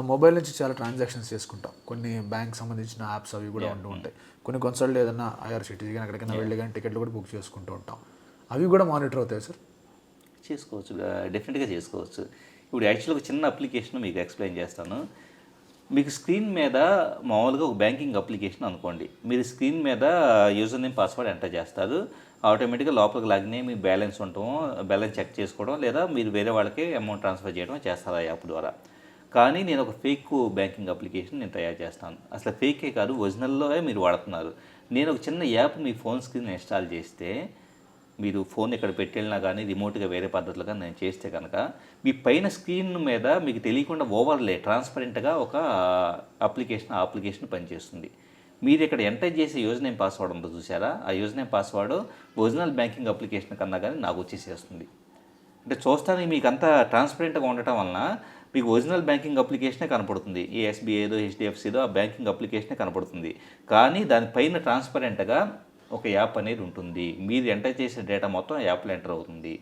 మన మొబైల్ నుంచి చాలా ట్రాన్సాక్షన్స్ చేసుకుంటాం. కొన్ని బ్యాంక్ సంబంధించిన యాప్స్ అవి కూడా ఉంటూ ఉంటాయి. కొన్ని కొన్నిసార్లు ఏదైనా ఐఆర్సిటీసీ కానీ ఎక్కడికైనా వెళ్ళి కానీ టికెట్లు కూడా బుక్ చేసుకుంటూ ఉంటాం. అవి కూడా మానిటర్ అవుతాయి సార్? చేసుకోవచ్చు, డెఫినెట్గా చేసుకోవచ్చు. ఇప్పుడు యాక్చువల్గా ఒక చిన్న అప్లికేషన్ మీకు ఎక్స్ప్లెయిన్ చేస్తాను. మీకు స్క్రీన్ మీద మామూలుగా ఒక బ్యాంకింగ్ అప్లికేషన్ అనుకోండి, మీరు స్క్రీన్ మీద యూజర్ నేమ్ పాస్వర్డ్ ఎంటర్ చేస్తారు. ఆటోమేటిక్గా లోపలికి లాగినే మీ బ్యాలెన్స్ ఉండటం, బ్యాలెన్స్ చెక్ చేసుకోవడం, లేదా మీరు వేరే వాళ్ళకి అమౌంట్ ట్రాన్స్ఫర్ చేయడం చేస్తారు ఆ యాప్ ద్వారా. కానీ నేను ఒక ఫేక్ బ్యాంకింగ్ అప్లికేషన్ నేను తయారు చేస్తాను. అసలు ఫేకే కాదు, ఒరిజినల్లో మీరు వాడుతున్నారు. నేను ఒక చిన్న యాప్ మీ ఫోన్ స్క్రీన్ ఇన్స్టాల్ చేస్తే, మీరు ఫోన్ ఇక్కడ పెట్టెళ్ళినా కానీ రిమోట్గా వేరే పద్ధతిలో కానీ నేను చేస్తే కనుక మీ పైన స్క్రీన్ మీద మీకు తెలియకుండా ఓవర్లే ట్రాన్స్పరెంట్గా ఒక అప్లికేషన్ పనిచేస్తుంది. మీరు ఇక్కడ ఎంటర్ చేసే యూజర్ నేమ్ పాస్వర్డ్ ఉందో చూసారా, ఆ user name password original banking application కన్నా కానీ నాకు వచ్చేసేస్తుంది. అంటే చూస్తానికి మీకు అంతా ట్రాన్స్పరెంట్గా ఉండటం వలన మీకు ఒరిజినల్ బ్యాంకింగ్ అప్లికేషనే కనపడుతుంది. ఏ ఎస్బీఐదో హెచ్డిఎఫ్సిదో ఆ బ్యాంకింగ్ అప్లికేషనే కనపడుతుంది. కానీ దానిపైన ట్రాన్స్పరెంట్గా ఒక యాప్ అనేది ఉంటుంది. మీరు ఎంటర్ చేసే డేటా మొత్తం యాప్లో ఎంటర్ అవుతుంది.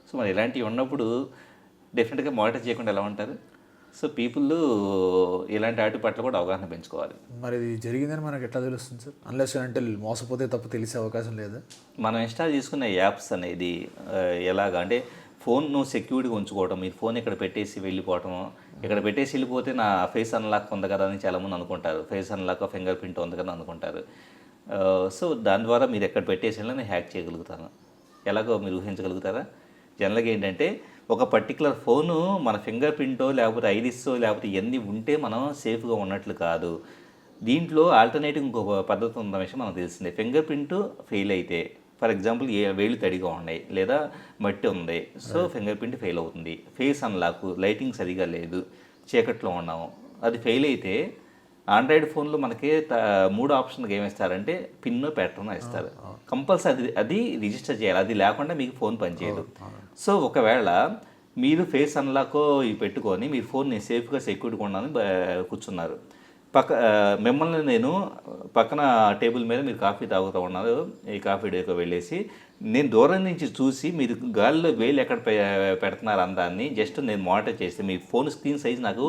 సో మరి ఇలాంటివి ఉన్నప్పుడు డెఫినెట్గా మానిటర్ చేయకుండా ఎలా ఉంటారు? సో పీపుల్ ఇలాంటి వాటి పట్ల కూడా అవగాహన పెంచుకోవాలి. మరి ఇది జరిగిందని మనకు ఎట్లా తెలుస్తుంది సార్? అన్లెస్ అంటే మోసపోతే తప్ప తెలిసే అవకాశం లేదా? మనం ఇన్స్టాల్ చేసుకునే యాప్స్ అనేది ఎలాగా అంటే ఫోన్ను సెక్యూర్డ్గా ఉంచుకోవడం. మీరు ఫోన్ ఇక్కడ పెట్టేసి వెళ్ళిపోవటం, ఇక్కడ పెట్టేసి వెళ్ళిపోతే నా ఫేస్ అన్లాక్ ఉంది కదా అని చాలామంది అనుకుంటారు. ఫేస్ అన్లాక్, ఫింగర్ ప్రింట్ ఉంది కదా అనుకుంటారు. సో దాని ద్వారా మీరు ఎక్కడ పెట్టేసి నేను హ్యాక్ చేయగలుగుతాను. ఎలాగో మీరు ఊహించగలుగుతారా? జనరల్గా ఏంటంటే ఒక పర్టికులర్ ఫోను మన ఫింగర్ ప్రింటో లేకపోతే ఐరిస్సో లేకపోతే ఇవన్నీ ఉంటే మనం సేఫ్గా ఉన్నట్లు కాదు. దీంట్లో ఆల్టర్నేటివ్ ఇంకో పద్ధతి ఉన్న విషయం మనకు తెలిసిందే. ఫింగర్ ప్రింట్ ఫెయిల్ అయితే, ఫర్ ఎగ్జాంపుల్ వేళ్ళు తడిగా ఉన్నాయి లేదా మట్టి ఉంది, సో ఫింగర్ ప్రింట్ ఫెయిల్ అవుతుంది. ఫేస్ అన్లాక్, లైటింగ్ సరిగా లేదు, చీకట్లో ఉన్నాము, అది ఫెయిల్ అయితే ఆండ్రాయిడ్ ఫోన్లో మనకి 3 ఆప్షన్గా ఏమిస్తారంటే పిన్ ప్యాటర్న్ ఇస్తారు. కంపల్సరీ అది రిజిస్టర్ చేయాలి. అది లేకుండా మీకు ఫోన్ పనిచేయదు. సో ఒకవేళ మీరు ఫేస్ అన్లాక్ ఇవి పెట్టుకొని మీ ఫోన్ని సేఫ్గా సెక్యూర్గా ఉండాలని కూర్చున్నారు, మిమ్మల్ని నేను పక్కన టేబుల్ మీద మీరు కాఫీ తాగుతూ ఉన్నారు, ఈ కాఫీ డేకి వెళ్ళేసి నేను దూరం నుంచి చూసి మీరు గాలిలో వేలు ఎక్కడ పెడుతున్నారు అందాన్ని జస్ట్ నేను మానిటర్ చేస్తే మీ ఫోన్ స్క్రీన్ సైజ్ నాకు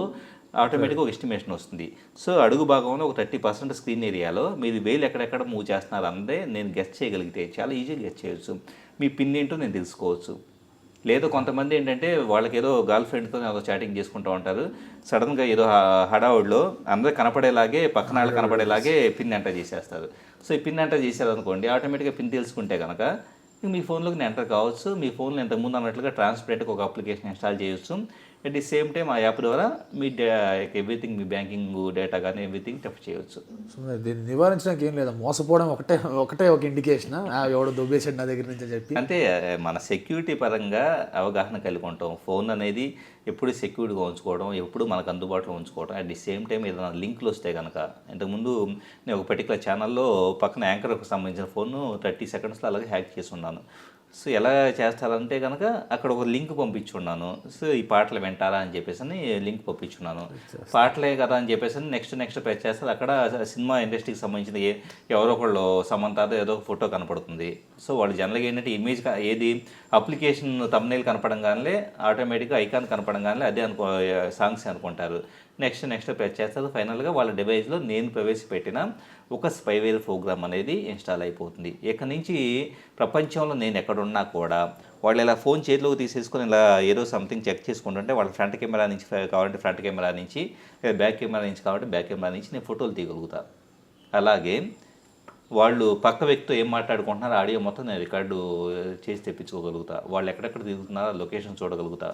ఆటోమేటిక్గా ఒక ఎస్టిమేషన్ వస్తుంది. సో అడుగు భాగంలో ఒక 30% స్క్రీన్ ఏరియాలో మీరు వేలు ఎక్కడెక్కడ మూవ్ చేస్తున్నారు అందే నేను గెస్ట్ చేయగలిగితే చాలా ఈజీగా గెస్ట్ చేయొచ్చు. మీ పిన్ ఏంటో నేను తెలుసుకోవచ్చు. లేదా కొంతమంది ఏంటంటే వాళ్ళకి ఏదో గర్ల్ ఫ్రెండ్తో ఏదో చాటింగ్ చేసుకుంటూ ఉంటారు, సడన్గా ఏదో హడావుడిలో అందరూ కనపడేలాగే పక్కన వాళ్ళు కనపడేలాగే పిన్ ఎంటర్ చేసేస్తారు. సో ఈ పిన్ ఎంటర్ చేశారనుకోండి, ఆటోమేటిక్గా పిన్ తెలుసుకుంటే కనుక మీ ఫోన్లోకి ఎంటర్ కావచ్చు. మీ ఫోన్లో ఇంతకుముందు అన్నట్లుగా ట్రాన్స్పరెంట్గా ఒక అప్లికేషన్ ఇన్స్టాల్ చేయొచ్చు. అట్ ది సేమ్ టైం ఆ యాప్ ద్వారా మీ ఎవ్రీథింగ్, మీ బ్యాంకింగ్ డేటా కానీ ఎవ్రీథింగ్ టెఫ్ చేయవచ్చు. సో దీన్ని నివారించడానికి ఏం లేదా? మోసపోవడం ఒకటే ఒక ఇండికేషన్, ఎవడో దొబ్బేసాడు నా దగ్గర నుంచి చెప్పి. అంటే మన సెక్యూరిటీ పరంగా అవగాహన కలిగి ఉంటాం. ఫోన్ అనేది ఎప్పుడు సెక్యూర్డ్గా ఉంచుకోవడం, ఎప్పుడు మనకు అందుబాటులో ఉంచుకోవడం. అట్ ది సేమ్ టైం ఏదైనా లింకులు వస్తే కనుక, ఇంతకుముందు నేను ఒక పర్టికులర్ ఛానల్లో పక్కన యాంకర్కి సంబంధించిన ఫోన్ 30 సెకండ్స్లో అలాగే హ్యాక్ చేసి ఉన్నాను. సో ఎలా చేస్తారంటే కనుక అక్కడ ఒక లింక్ పంపించున్నాను. సో ఈ పాటలు వింటారా అని చెప్పేసి లింక్ పంపించున్నాను. పాటలే కదా అని చెప్పేసి నెక్స్ట్ ప్రెస్ చేస్తారు. అక్కడ సినిమా ఇండస్ట్రీకి సంబంధించిన ఎవరో ఒకళ్ళు సమంతాదో ఏదో ఒక ఫోటో కనపడుతుంది. సో వాళ్ళు జనరల్గా ఏంటంటే ఇమేజ్ ఏది అప్లికేషన్ థంబ్నెయిల్ కనపడంగానే ఆటోమేటిక్గా ఐకాన్ కనపడంగానే అదే సాంగ్స్ అనుకుంటారు. నెక్స్ట్ ప్రెస్ చేస్తారు. ఫైనల్గా వాళ్ళ డివైస్లో నేను ప్రవేశపెట్టిన ఒక స్పైవేర్ ప్రోగ్రామ్ అనేది ఇన్స్టాల్ అయిపోతుంది. ఇక నుంచి ప్రపంచంలో నేను ఎక్కడున్నా కూడా వాళ్ళు ఇలా ఫోన్ చేతిలోకి తీసేసుకొని ఇలా ఏదో సంథింగ్ చెక్ చేసుకుంటుంటే వాళ్ళ ఫ్రంట్ కెమెరా నుంచి కావాలంటే ఫ్రంట్ కెమెరా నుంచి, లేదా బ్యాక్ కెమెరా నుంచి కావాలంటే బ్యాక్ కెమెరా నుంచి నేను ఫోటోలు తీయగలుగుతా. అలాగే వాళ్ళు పక్క వ్యక్తితో ఏం మాట్లాడుకుంటున్నారో ఆడియో మొత్తం నేను రికార్డు చేసి తెప్పించుకోగలుగుతా. వాళ్ళు ఎక్కడెక్కడ తిరుగుతున్నారో లొకేషన్ చూడగలుగుతా.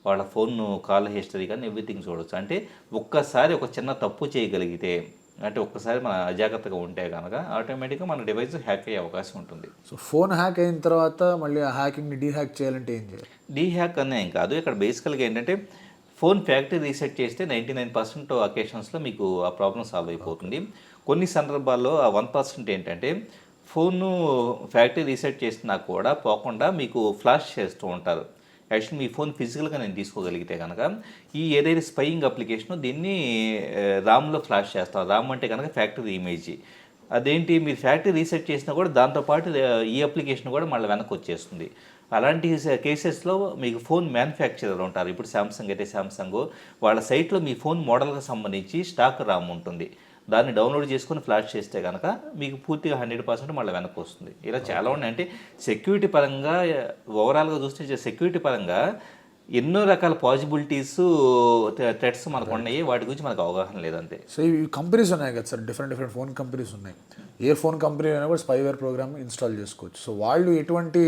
వాళ్ళ ఫోన్ కాల్ హిస్టరీ కానీ ఎవ్రీథింగ్ చూడవచ్చు. అంటే ఒక్కసారి ఒక చిన్న తప్పు చేయగలిగితే, అంటే ఒక్కసారి మన అజాగ్రత్తగా ఉంటే కనుక ఆటోమేటిక్గా మన డివైస్ హ్యాక్ అయ్యే అవకాశం ఉంటుంది. సో ఫోన్ హ్యాక్ అయిన తర్వాత మళ్ళీ ఆ హ్యాకింగ్ని డీహ్యాక్ చేయాలంటే ఏం చేయాలి? డీహ్యాక్ అనే ఏం కాదు. ఇక్కడ బేసికల్గా ఏంటంటే ఫోన్ ఫ్యాక్టరీ రీసెట్ చేస్తే 99% అకేషన్స్లో మీకు ఆ ప్రాబ్లం సాల్వ్ అయిపోతుంది. కొన్ని సందర్భాల్లో ఆ 1% ఏంటంటే ఫోన్ను ఫ్యాక్టరీ రీసెట్ చేసినా కూడా పోకుండా మీకు ఫ్లాష్ చేస్తూ ఉంటారు. యాక్చువల్లీ మీ ఫోన్ ఫిజికల్గా నేను తీసుకోగలిగితే కనుక ఈ ఏదైతే స్పైయింగ్ అప్లికేషనో దీన్ని రామ్లో ఫ్లాష్ చేస్తాను. రామ్ అంటే కనుక ఫ్యాక్టరీ ఇమేజ్. అదేంటి మీరు ఫ్యాక్టరీ రీసెట్ చేసినా కూడా దాంతోపాటు ఈ అప్లికేషన్ కూడా మళ్ళీ వెనక్కి వచ్చేస్తుంది. అలాంటి కేసెస్లో మీకు ఫోన్ మ్యానుఫ్యాక్చరర్ ఉంటారు. ఇప్పుడు శాంసంగ్ అయితే శాంసంగ్ వాళ్ళ సైట్లో మీ ఫోన్ మోడల్కి సంబంధించి స్టాక్ రామ్ ఉంటుంది. దాన్ని డౌన్లోడ్ చేసుకొని ఫ్లాష్ చేస్తే కనుక మీకు పూర్తిగా 100% మళ్ళీ వెనక్కి వస్తుంది. ఇలా చాలా ఉన్నాయి. అంటే సెక్యూరిటీ పరంగా ఓవరాల్గా చూస్తే సెక్యూరిటీ పరంగా ఎన్నో రకాల పాసిబిలిటీస్ థ్రెట్స్ మనకు ఉన్నాయి. వాటి గురించి మనకు అవగాహన లేదంతే. సో ఈ కంపెనీస్ ఉన్నాయి కదా సార్, డిఫరెంట్ ఫోన్ కంపెనీస్ ఉన్నాయి. ఏ ఫోన్ కంపెనీ అయినా కూడా స్పైవేర్ ప్రోగ్రామ్ ఇన్స్టాల్ చేసుకోవచ్చు. సో వాళ్ళు ఎటువంటి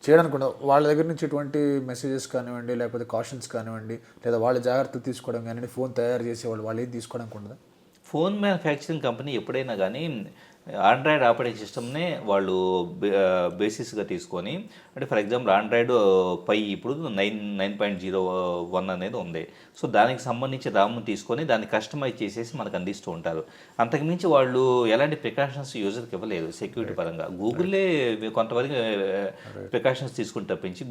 చేయడానికి ఉండదు, వాళ్ళ దగ్గర నుంచి ఎటువంటి మెసేజెస్ కానివ్వండి, లేకపోతే కాషన్స్ కానివ్వండి, లేదా వాళ్ళ జాగ్రత్తలు తీసుకోవడం కానివ్వండి, ఫోన్ తయారు చేసేవాళ్ళు వాళ్ళు ఏం తీసుకోవడానికి ఉండదు. ఫోన్ మ్యానుఫ్యాక్చరింగ్ కంపెనీ ఎప్పుడైనా కానీ ఆండ్రాయిడ్ ఆపరేటింగ్ సిస్టమ్నే వాళ్ళు బేసిస్గా తీసుకొని, అంటే ఫర్ ఎగ్జాంపుల్ ఆండ్రాయిడ్ పై ఇప్పుడు 9.01 అనేది ఉంది. సో దానికి సంబంధించి రామ్ను తీసుకొని దాన్ని కస్టమైజ్ చేసేసి మనకు అందిస్తూ ఉంటారు. అంతకుమించి వాళ్ళు ఎలాంటి ప్రికాషన్స్ యూజర్కి ఇవ్వలేదు సెక్యూరిటీ పరంగా. గూగుల్లే కొంతవరకు ప్రికాషన్స్ తీసుకుని తప్పించి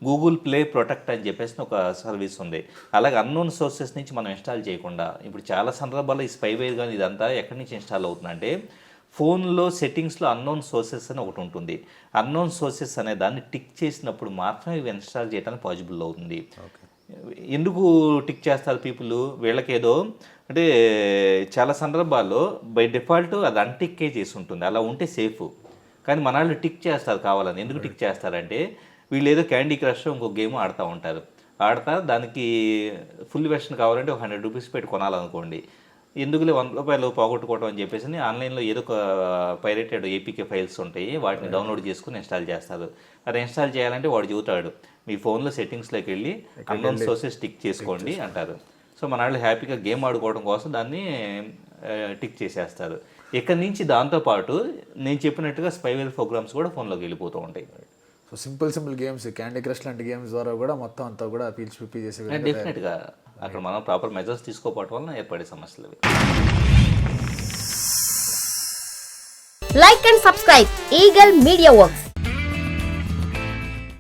గూగుల్ ప్లే ప్రొటెక్ట్ అని చెప్పేసి ఒక సర్వీస్ ఉంది. అలాగే అన్నోన్ సోర్సెస్ నుంచి మనం ఇన్స్టాల్ చేయకుండా, ఇప్పుడు చాలా సందర్భాల్లో ఈ స్పైవేర్ కానీ ఇదంతా ఎక్కడి నుంచి ఇన్స్టాల్ అవుతుందంటే ఫోన్లో సెట్టింగ్స్లో అన్నోన్ సోర్సెస్ అని ఒకటి ఉంటుంది. అన్నోన్ సోర్సెస్ అనే దాన్ని టిక్ చేసినప్పుడు మాత్రమే ఇవి ఇన్స్టాల్ చేయడానికి పాసిబుల్ అవుతుంది. ఎందుకు టిక్ చేస్తారు పీపుల్? వీళ్ళకేదో అంటే చాలా సందర్భాల్లో బై డిఫాల్ట్ అది అన్టిక్కే చేసి ఉంటుంది, అలా ఉంటే సేఫ్. కానీ మన వాళ్ళు టిక్ చేస్తారు కావాలని. ఎందుకు టిక్ చేస్తారంటే వీళ్ళు ఏదో క్యాండీ క్రష్ ఇంకో గేమ్ ఆడుతూ ఉంటారు. దానికి ఫుల్ వెర్షన్ కావాలంటే ఒక 100 రూపీస్ పెట్టి కొనాలనుకోండి. ఎందుకులే 100 రూపాయలు పోగొట్టుకోవడం అని చెప్పేసి ఆన్లైన్లో ఏదో ఒక పైరేటెడ్ ఏపీకే ఫైల్స్ ఉంటాయి, వాటిని డౌన్లోడ్ చేసుకుని ఇన్స్టాల్ చేస్తారు. అది ఇన్స్టాల్ చేయాలంటే వాడు చెబుతాడు మీ ఫోన్లో సెట్టింగ్స్లోకి వెళ్ళి అన్నోన్ సోర్సెస్ టిక్ చేసుకోండి అంటారు. సో మన వాళ్ళు హ్యాపీగా గేమ్ ఆడుకోవడం కోసం దాన్ని టిక్ చేసేస్తారు. ఇక్కడి నుంచి దాంతోపాటు నేను చెప్పినట్టుగా స్పైవేర్ ప్రోగ్రామ్స్ కూడా ఫోన్లోకి వెళ్ళిపోతూ ఉంటాయి. So simple games, candy crush లాంటి గేమ్స్ ద్వారా కూడా మొత్తం అంతా కూడా పిలిచి చేసే డెఫినెట్గా అక్కడ మనం ప్రాపర్ మెజర్స్ తీసుకోకపోవడం వల్ల ఏర్పడే సమస్యలు. Like and subscribe Eagle Media Works.